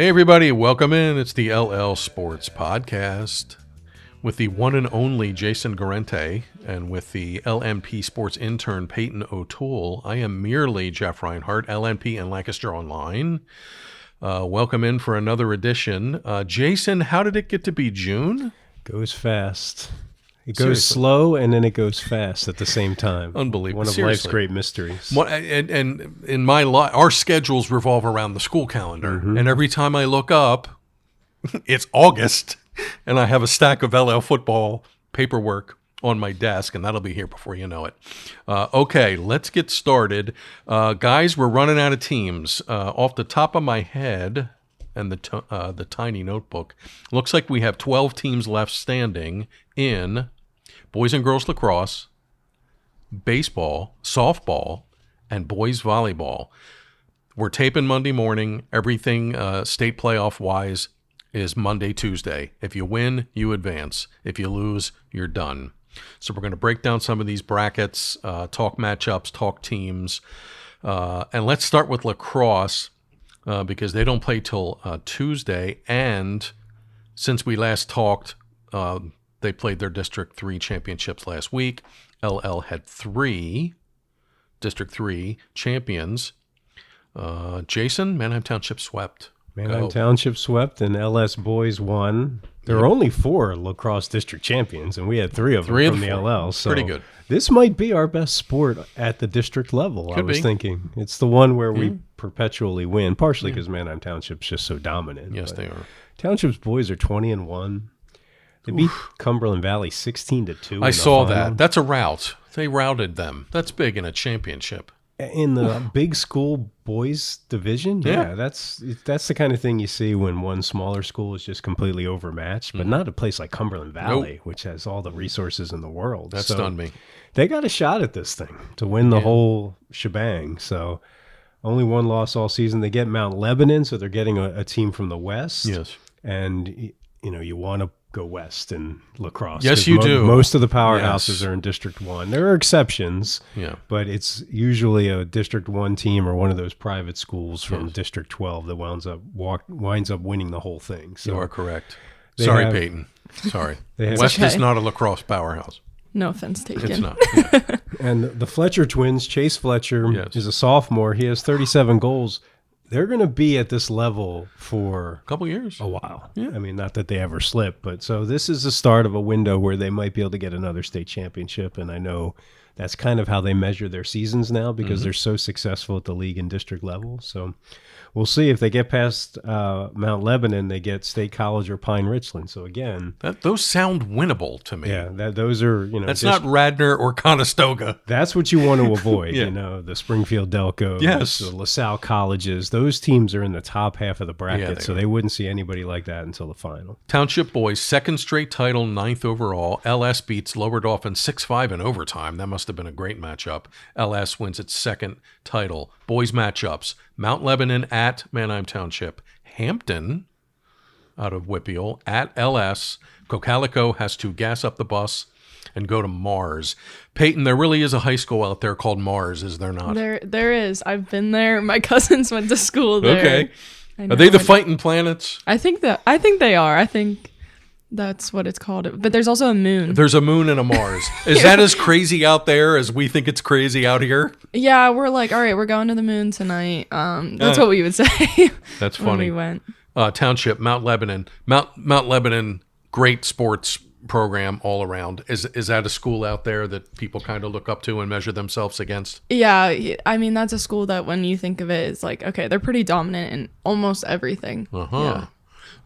Hey everybody, welcome in. It's the LL Sports Podcast with the one and only Jason Guarente and with the LMP Sports intern Payton O'Toole. I am merely Jeff Reinhart, LNP and Lancaster Online. Welcome in for another edition. Jason, how did it get to be June? Goes fast. It goes Seriously. slow and then it goes fast at the same time. Unbelievable. One of Seriously. life's great mysteries. And in my life, our schedules revolve around the school calendar. Mm-hmm. And every time I look up, it's August, and I have a stack of LL football paperwork on my desk, and that'll be here before you know it. Okay, let's get started. Guys, we're running out of teams. Off the top of my head and the tiny notebook, looks like we have 12 teams left standing in boys and girls lacrosse, baseball, softball, and boys volleyball. We're taping Monday morning. Everything state playoff-wise is Monday, Tuesday. If you win, you advance. If you lose, you're done. So we're going to break down some of these brackets, talk matchups, talk teams. And let's start with lacrosse because they don't play till Tuesday. And since we last talked, they played their District 3 championships last week. LL had 3 District 3 champions. Jason, Manheim Township swept. Manheim Township swept and LS boys won. There are only 4 lacrosse district champions, and we had 3 of them from the LL. So pretty good. This might be our best sport at the district level, I was thinking. It's the one where we perpetually win, partially because Manheim Township's just so dominant. Yes, they are. Township's boys are 20-1. They beat Cumberland Valley 16-2. I saw that. That's a rout. They routed them. That's big in a championship. In the big school boys division, yeah, that's the kind of thing you see when one smaller school is just completely overmatched, but not a place like Cumberland Valley, which has all the resources in the world. That stunned me. They got a shot at this thing to win the whole shebang. So only one loss all season. They get Mount Lebanon, so they're getting a team from the West. Yes. And, you want to go west in lacrosse. Yes, you do. Most of the powerhouses are in District 1. There are exceptions, but it's usually a District 1 team or one of those private schools from District 12 that winds up winning the whole thing. So you are correct. Sorry, Payton. Sorry. West is not a lacrosse powerhouse. No offense taken. It's not. Yeah. And the Fletcher twins, Chase Fletcher is a sophomore. He has 37 goals. They're going to be at this level for a couple years, a while. Yeah. I mean, not that they ever slip, but so this is the start of a window where they might be able to get another state championship. And I know that's kind of how they measure their seasons now because they're so successful at the league and district level. So we'll see if they get past Mount Lebanon, they get State College or Pine Richland. So again, those sound winnable to me. Yeah, those are That's not Radnor or Conestoga. That's what you want to avoid. The Springfield Delco, the LaSalle colleges. Those teams are in the top half of the bracket, so they wouldn't see anybody like that until the final. Township boys, 2nd straight title, 9th overall. LS beats Lower Dauphin 6-5 in overtime. That must have been a great matchup. LS wins its 2nd title. Boys matchups: Mount Lebanon at Manheim Township, Hampton out of Whippeal at LS. Cocalico has to gas up the bus and go to Mars. Payton, there really is a high school out there called Mars, is there not? There is. I've been there. My cousins went to school there. Okay. Are they the Fighting Planets? I think they are. I think that's what it's called. But there's also a moon. There's a moon and a Mars. Is that as crazy out there as we think it's crazy out here? Yeah, we're like, all right, we're going to the moon tonight. That's what we would say. That's when funny. we went. Township, Mount Lebanon. Mount Lebanon, great sports program all around. Is that a school out there that people kind of look up to and measure themselves against? Yeah, I mean, that's a school that when you think of it, it's like, okay, they're pretty dominant in almost everything. Yeah.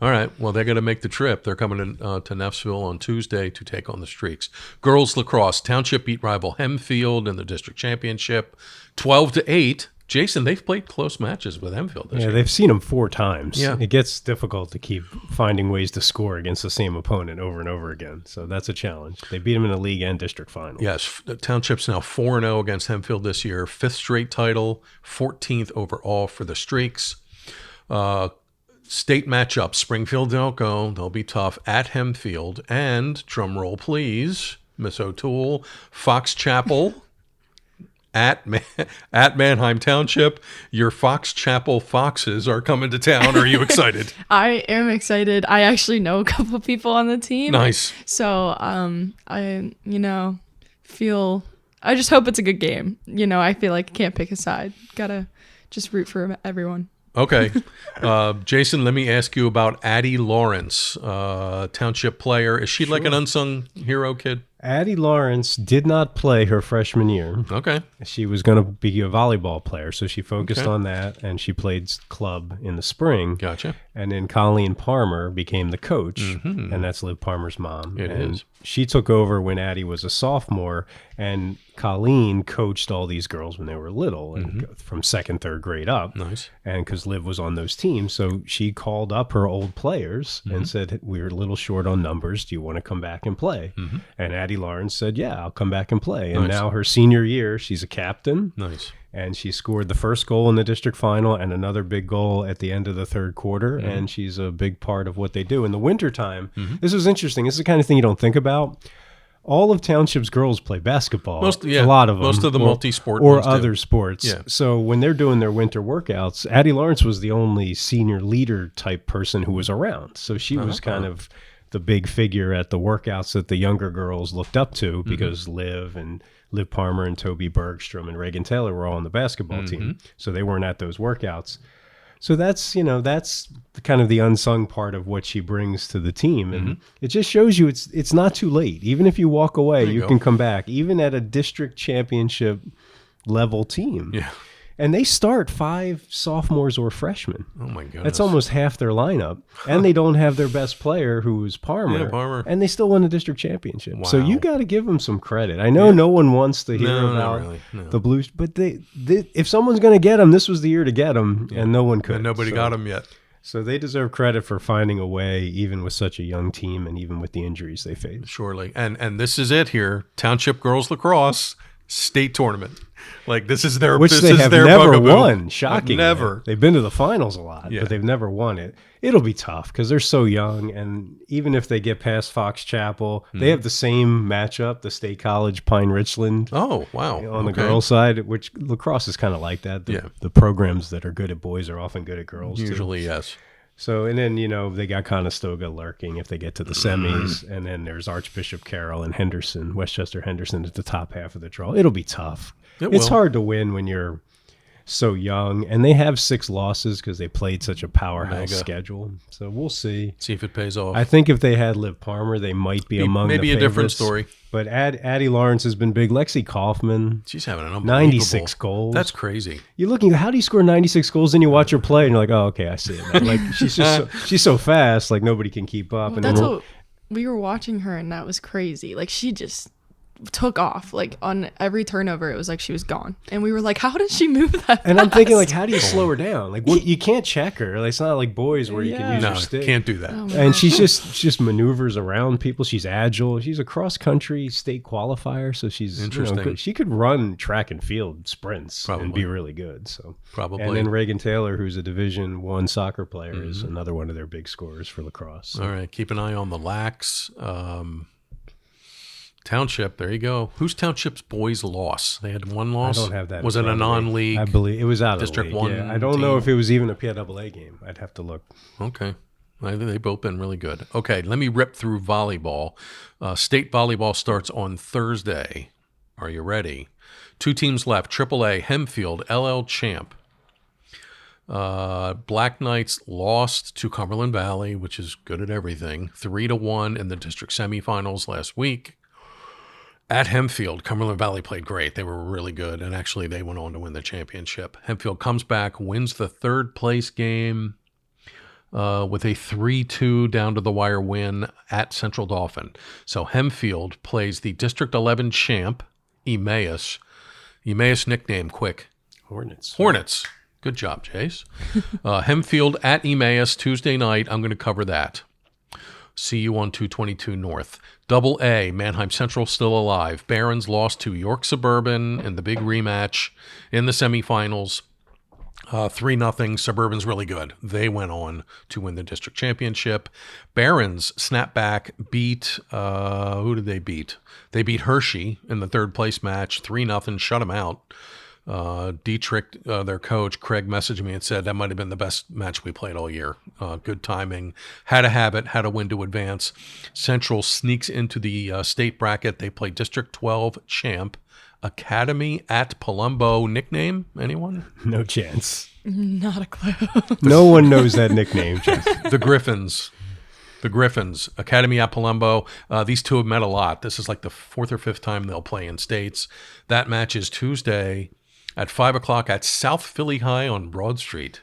All right. Well, they're going to make the trip. They're coming to Neffsville on Tuesday to take on the Streaks. Girls lacrosse. Township beat rival Hempfield in the district championship, 12-8. Jason, they've played close matches with Hempfield this year. They've seen them 4 times. Yeah. It gets difficult to keep finding ways to score against the same opponent over and over again. So that's a challenge. They beat them in the league and district final. Yes, the Township's now 4-0 against Hempfield this year. 5th straight title, 14th overall for the Streaks. State matchup, Springfield Delco, they'll be tough at Hempfield. And, drum roll please, Miss O'Toole, Fox Chapel at Manheim Township. Your Fox Chapel Foxes are coming to town. Are you excited? I am excited. I actually know a couple people on the team. Nice. So, I just hope it's a good game. I feel like I can't pick a side. Gotta just root for everyone. Okay. Jason, let me ask you about Addie Lawrence, Township player. Is she like an unsung hero kid? Addie Lawrence did not play her freshman year. Okay. She was going to be a volleyball player, so she focused on that, and she played club in the spring. Gotcha. And then Colleen Palmer became the coach, and that's Liv Palmer's mom. It is. She took over when Addie was a sophomore, and Colleen coached all these girls when they were little, and from second, third grade up. Nice. And because Liv was on those teams, so she called up her old players and said, "We're a little short on numbers. Do you want to come back and play?" And Addie Lawrence said, "Yeah, I'll come back and play." And now her senior year, she's a captain. Nice. And she scored the first goal in the district final and another big goal at the end of the third quarter. And she's a big part of what they do. In the wintertime, this was interesting. This is the kind of thing you don't think about. All of Township's girls play basketball. A lot of them. Most of the multi-sport or ones other do. sports. Yeah. So when they're doing their winter workouts, Addie Lawrence was the only senior leader type person who was around. So she was kind of the big figure at the workouts that the younger girls looked up to because Liv Palmer and Toby Bergstrom and Reagan Taylor were all on the basketball team. So they weren't at those workouts. So that's kind of the unsung part of what she brings to the team. And it just shows you it's not too late. Even if you walk away, you can come back, even at a district championship level team. Yeah. And they start 5 sophomores or freshmen. Oh, my goodness. That's almost half their lineup. And they don't have their best player, who is Palmer. Yeah, Palmer. And they still won the district championship. Wow. So you got to give them some credit. I know no one wants to hear not about really. the Blues, but they if someone's going to get them, this was the year to get them, and no one could. And nobody got them yet. So they deserve credit for finding a way, even with such a young team and even with the injuries they faced. Surely. And this is it here. Township Girls Lacrosse State Tournament. Like, this is their Which this they is have their never bugaboo. won, shockingly. Never. They've been to the finals a lot, Yeah. but they've never won it. It'll be tough because they're so young, and even if they get past Fox Chapel, they have the same matchup, the State College Pine Richland. Oh, wow. On the girls' side, which lacrosse is kind of like that. Yeah. The programs that are good at boys are often good at girls, too. Usually, yes. So, and then, they got Conestoga lurking if they get to the semis. And then there's Archbishop Carroll and Henderson, Westchester Henderson at the top half of the draw. It'll be tough. It's hard to win when you're so young. And they have 6 losses because they played such a powerhouse schedule. So we'll see. See if it pays off. I think if they had Liv Palmer, they might be among the maybe a different favorites. story. But Addie Lawrence has been big. Lexi Kaufman. She's having an unbelievable 96 goals. That's crazy. You're looking, how do you score 96 goals? And you watch her play, and you're like, oh, okay, I see it now. Like, she's so fast, like nobody can keep up. Well, And that's then, what we were watching her, and that was crazy. Like, she just took off. Like, on every turnover, it was like she was gone. And we were like, how did she move that and I'm fast? thinking, like, how do you slow her down? Like, you can't check her. Like, it's not like boys where you can use No, your stick. can't do that. And she just maneuvers around people. She's agile. She's a cross country state qualifier, so she's Interesting. good. She could run track and field sprints and be really good. So Probably. And then Reagan Taylor, who's a Division I soccer player, is another one of their big scorers for lacrosse. So. All right. Keep an eye on the Lax. Township, there you go. Who's Township's boys loss? They had one loss. I don't have that. Was in it a front of me. non-league? I believe it was out of District the league. 1 I don't know team? if it was even a PIAA game. I'd have to look. Okay. I think they've both been really good. Okay, let me rip through volleyball. State volleyball starts on Thursday. Are you ready? 2 teams left. AAA, Hempfield, LL champ. Black Knights lost to Cumberland Valley, which is good at everything, 3-1 in the district semifinals last week. At Hempfield, Cumberland Valley played great. They were really good, and actually they went on to win the championship. Hempfield comes back, wins the 3rd place game with a 3-2 down to the wire win at Central Dauphin. So Hempfield plays the District 11 champ, Emmaus. Emmaus nickname, quick. Hornets. Good job, Chase. Hempfield at Emmaus Tuesday night. I'm going to cover that. See you on 222 North. Double A, Manheim Central still alive. Barons lost to York Suburban in the big rematch in the semifinals. 3-0. Suburban's really good. They went on to win the district championship. Barons snap back, beat, who did they beat? They beat Hershey in the third place match, 3-0, shut them out. Dietrich, their coach, Craig, messaged me and said that might have been the best match we played all year. Good timing. Had to have it, had to win to advance. Central sneaks into the state bracket. They play District 12 champ. Academy at Palumbo. Nickname? Anyone? No chance. Not a clue. No one knows that nickname, Jeff. The Griffins. The Griffins. Academy at Palumbo. These two have met a lot. This is like the 4th or 5th time they'll play in states. That match is Tuesday at 5 o'clock at South Philly High on Broad Street.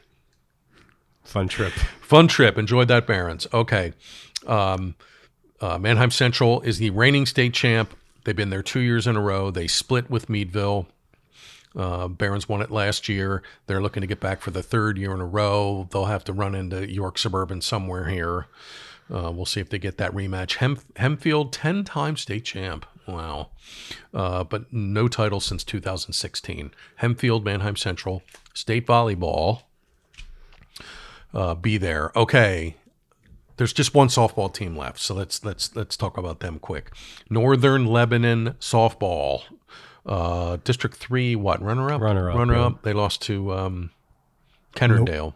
Fun trip. Fun trip. Enjoyed that, Barons. Okay. Manheim Central is the reigning state champ. They've been there 2 years in a row. They split with Meadville. Barons won it last year. They're looking to get back for the 3rd year in a row. They'll have to run into York Suburban somewhere here. We'll see if they get that rematch. Hempfield, 10-time state champ. Wow. But no title since 2016. Hempfield, Manheim Central, state volleyball. Be there. Okay. There's just one softball team left, so let's talk about them quick. Northern Lebanon softball, District 3, what, runner-up? Runner-up. Yeah. They lost to Kennerdale.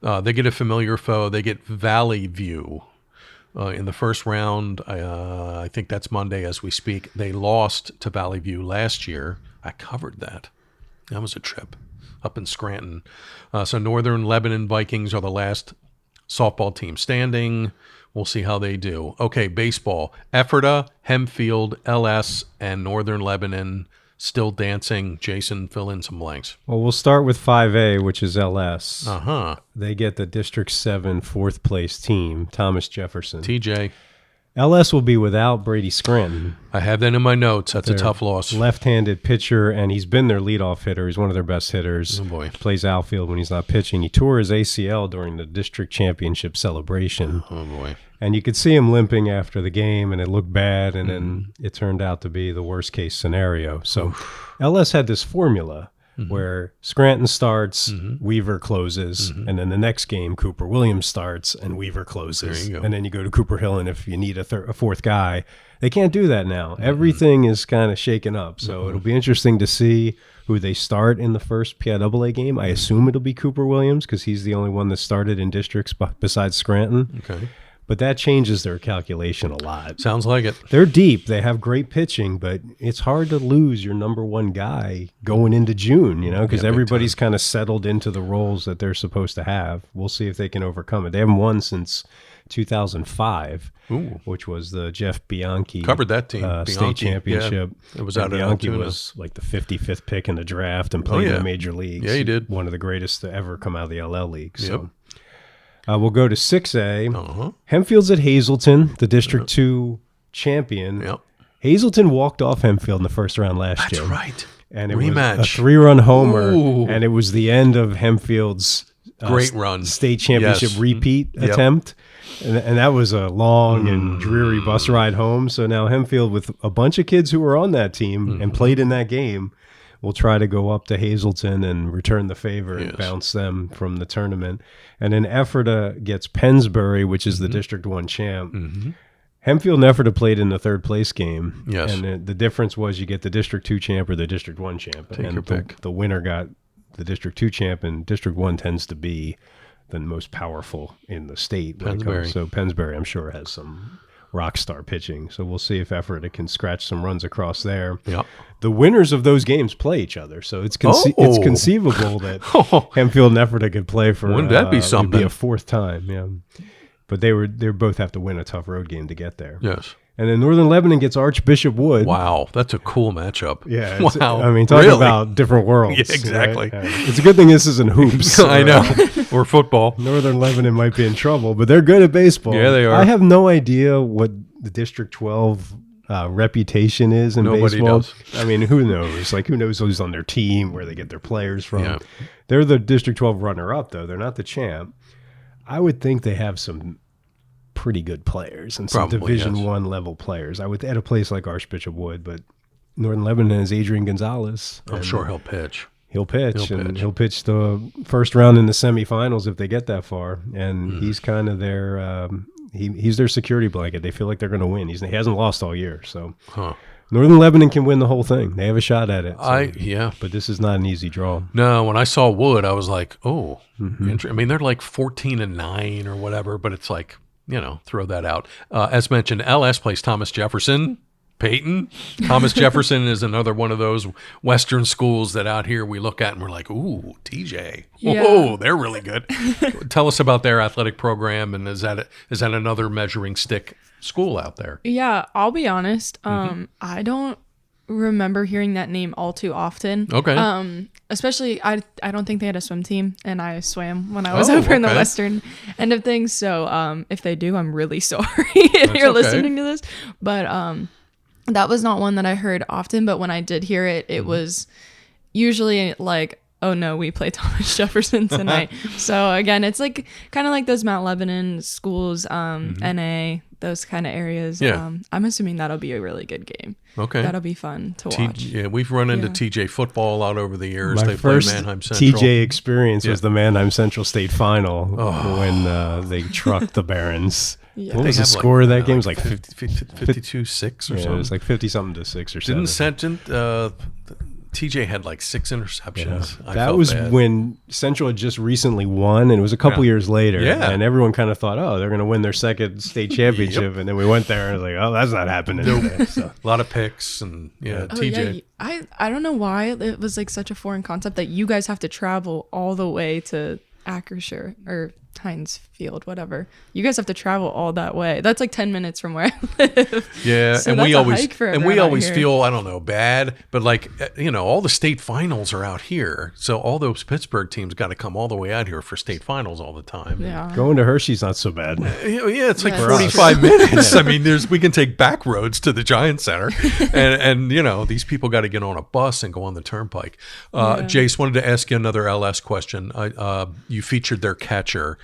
Nope. They get a familiar foe. They get Valley View in the first round. I think that's Monday as we speak. They lost to Valley View last year. I covered that. That was a trip up in Scranton. So Northern Lebanon Vikings are the last softball team standing. We'll see how they do. Okay, baseball. Ephrata, Hempfield, LS, and Northern Lebanon still dancing. Jason, fill in some blanks. Well, we'll start with 5A, which is LS. Uh-huh. They get the District 7 4th place team, Thomas Jefferson. TJ. LS will be without Brady Scranton. I have that in my notes. That's a tough loss. Left-handed pitcher, and he's been their leadoff hitter. He's one of their best hitters. Oh, boy. Plays outfield when he's not pitching. He tore his ACL during the district championship celebration. Oh, boy. And you could see him limping after the game, and it looked bad, and then it turned out to be the worst-case scenario. So LS had this formula where Scranton starts, Weaver closes, and then the next game, Cooper Williams starts, and Weaver closes. There you go. And then you go to Cooper Hill, and if you need a 4th guy, they can't do that now. Everything is kind of shaken up. So it'll be interesting to see who they start in the first PIAA game. I assume it'll be Cooper Williams because he's the only one that started in districts besides Scranton. Okay. But that changes their calculation a lot. Sounds like it. They're deep. They have great pitching, but it's hard to lose your number one guy going into June, because everybody's kind of settled into the roles that they're supposed to have. We'll see if they can overcome it. They haven't won since 2005, which was the Jeff Bianchi covered that team state championship. Yeah, it was out of Bianchi Altoona. was like the 55th pick in the draft and played in the major leagues. Yeah, he did. One of the greatest to ever come out of the LL League. So. We'll go to 6A. Hempfield's at Hazleton, the District 2 champion. Yep. Hazleton walked off Hempfield in the first round last year. That's right. And it Rematch. was a 3-run homer, Ooh. and it was the end of Hempfield's Great run. State championship Yes. repeat attempt. And that was a long and dreary bus ride home. So now Hempfield, with a bunch of kids who were on that team and played in that game, will try to go up to Hazleton and return the favor and bounce them from the tournament. And then Ephrata gets Pennsbury, which is the District 1 champ. Hempfield and Ephrata played in the 3rd place game. Yes. And the difference was you get the District 2 champ or the District 1 champ. Take your pick. The winner got the District 2 champ, and District 1 tends to be the most powerful in the state. So Pennsbury, I'm sure, has some rock star pitching. So we'll see if Ephrata can scratch some runs across there. Yep. The winners of those games play each other, so it's conceivable that Hempfield and Ephrata could play for. Wouldn't that be something? It'd be a 4th time, yeah. But they both have to win a tough road game to get there. Yes. And then Northern Lebanon gets Archbishop Wood. Wow, that's a cool matchup. Yeah. Wow. I mean, talk about different worlds. Yeah, exactly. Right? It's a good thing this isn't hoops. I know. Or football. Northern Lebanon might be in trouble, but they're good at baseball. Yeah, they are. I have no idea what the District 12 reputation is in Nobody baseball. does. I mean, who knows? Who knows who's on their team, where they get their players from. Yeah. They're the District 12 runner-up, though. They're not the champ. I would think they have some pretty good players and some Probably, Division I level players. I would at a place like Archbishop Wood, but Northern Lebanon has Adrian Gonzalez. I'm sure he'll pitch. he'll pitch. He'll pitch the first round in the semifinals if they get that far. And he's kind of their he's their security blanket. They feel like they're going to win. He hasn't lost all year. So Northern Lebanon can win the whole thing. They have a shot at it. So, but this is not an easy draw. No, when I saw Wood, I was like, oh, I mean, they're like 14-9 or whatever, but it's like, throw that out. As mentioned, LS plays Thomas Jefferson. Payton. Thomas Jefferson is another one of those Western schools that out here we look at and we're like, ooh, TJ. Yeah. Whoa, they're really good. Tell us about their athletic program, and is that another measuring stick school out there? Yeah, I'll be honest. I don't remember hearing that name all too often. Okay. Especially, I don't think they had a swim team, and I swam when I was over in the western end of things. So if they do, I'm really sorry if you're listening to this. But that was not one that I heard often, but when I did hear it, it was usually like, oh no, we play Thomas Jefferson tonight. So again, it's like kind of like those Mount Lebanon schools, NA, those kind of areas. Yeah. I'm assuming that'll be a really good game. Okay. That'll be fun to watch. Yeah, we've run into TJ football a lot over the years. My They play first Manheim Central. TJ experience was the Manheim Central State Final when they trucked the Barons. Yeah. What was the score of that game? It was like 52-6 or something. It was like 50-something to 6 or 7. Didn't TJ had like 6 interceptions. Yeah. That was bad. When Central had just recently won, and it was a couple years later. Yeah. And everyone kind of thought, oh, they're going to win their second state championship. And then we went there and it was like, oh, that's not happening today. So. A lot of picks and TJ. Yeah. I don't know why it was like such a foreign concept that you guys have to travel all the way to Acrisure or Heinz Field, whatever. You guys have to travel all that way. That's like 10 minutes from where I live. Yeah, so and that's we a always hike for everyone feel, I don't know, bad, but like all the state finals are out here, so all those Pittsburgh teams got to come all the way out here for state finals all the time. Yeah, going to Hershey's not so bad. Yeah, it's like 45 minutes. I mean, we can take back roads to the Giant Center, and these people got to get on a bus and go on the turnpike. Jace, wanted to ask you another LS question. You featured their catcher.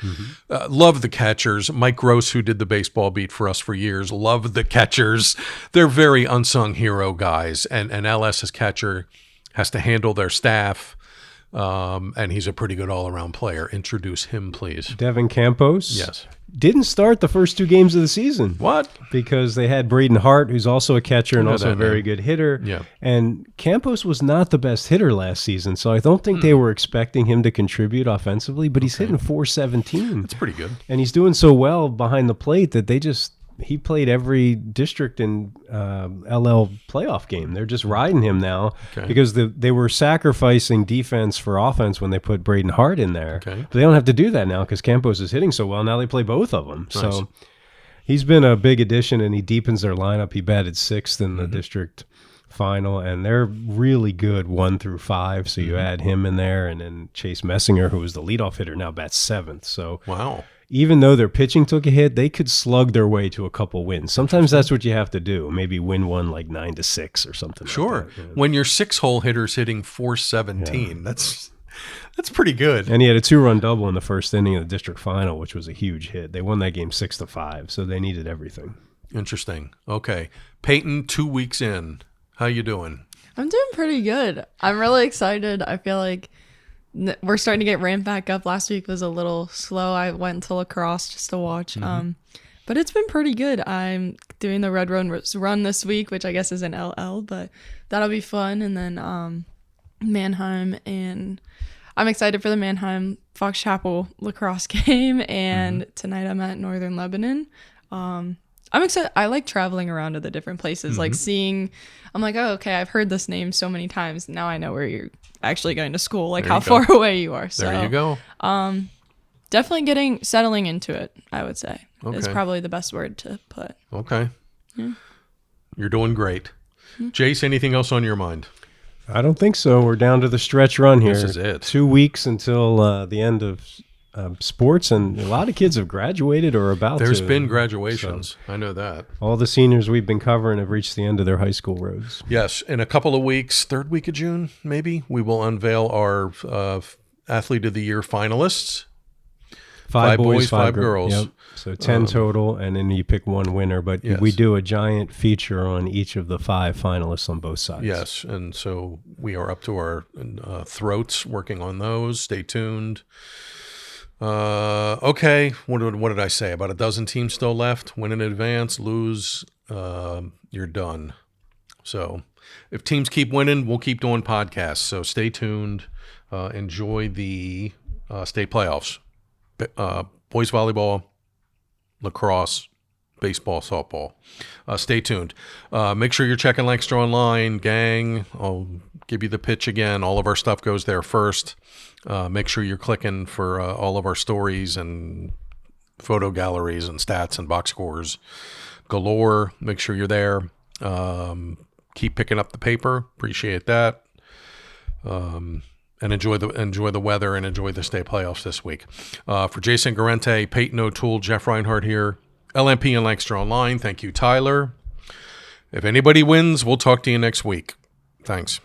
Love the catchers. Mike Gross, who did the baseball beat for us for years, loved the catchers. They're very unsung hero guys, and LS's catcher has to handle their staff, and he's a pretty good all-around player. Introduce him, please. Devin Campos. Yes. Didn't start the first 2 games of the season. What? Because they had Braden Hart, who's also a catcher and also a very good hitter. Yeah. And Campos was not the best hitter last season, so I don't think they were expecting him to contribut offensively, but he's hitting .417. That's pretty good. And he's doing so well behind the plate that he played every district and LL playoff game. They're just riding him now because they were sacrificing defense for offense when they put Braden Hart in there. Okay. But they don't have to do that now because Campos is hitting so well. Now they play both of them. Nice. So he's been a big addition, and he deepens their lineup. He batted 6th in the district final, and they're really good 1 through 5. So you add him in there, and then Chase Messinger, who was the leadoff hitter, now bats 7th. So wow. Even though their pitching took a hit, they could slug their way to a couple wins. Sometimes that's what you have to do. Maybe win one like 9-6 or something. Sure. Like that. Yeah. When your 6-hole hitter's hitting .417, that's pretty good. And he had a 2-run double in the first inning of the district final, which was a huge hit. They won that game 6-5, so they needed everything. Interesting. Okay. Payton, 2 weeks in. How you doing? I'm doing pretty good. I'm really excited. I feel like we're starting to get ramped back up. Last week was a little slow. I went to Lacrosse just to watch. But it's been pretty good. I'm doing the Red Run this week, which I guess is an LL, but that'll be fun. And then Manheim, and I'm excited for the Manheim Fox Chapel lacrosse game. And tonight I'm at Northern Lebanon. I'm excited. I like traveling around to the different places, like seeing, I'm like, oh, okay, I've heard this name so many times. Now I know where you're actually going to school, like how far away you are. So there you go. Definitely settling into it, I would say, is probably the best word to put. Okay. Yeah. You're doing great. Jace, anything else on your mind? I don't think so. We're down to the stretch run here. This is it. 2 weeks until the end of sports, and a lot of kids have graduated or about There's to. been graduations. So I know that. All the seniors we've been covering have reached the end of their high school roads. Yes. In a couple of weeks, 3rd week of June, maybe, we will unveil our Athlete of the Year finalists. 5 boys, 5 girls. girls. Yep. So 10 total, and then you pick one winner. But Yes. we do a giant feature on each of the 5 finalists on both sides. Yes, and so we are up to our throats working on those. Stay tuned. Okay, what did I say? About a dozen teams still left. Win in advance, lose, you're done. So if teams keep winning, we'll keep doing podcasts. So stay tuned. Enjoy the state playoffs. Boys volleyball, lacrosse, baseball, softball. Stay tuned. Make sure you're checking Lancaster Online, gang. I'll give you the pitch again. All of our stuff goes there first. Make sure you're clicking for all of our stories and photo galleries and stats and box scores galore. Make sure you're there. Keep picking up the paper. Appreciate that. And enjoy the weather and enjoy the state playoffs this week. For Jason Guarente, Payton O'Toole, Jeff Reinhart here. LMP and Lancaster Online. Thank you, Tyler. If anybody wins, we'll talk to you next week. Thanks.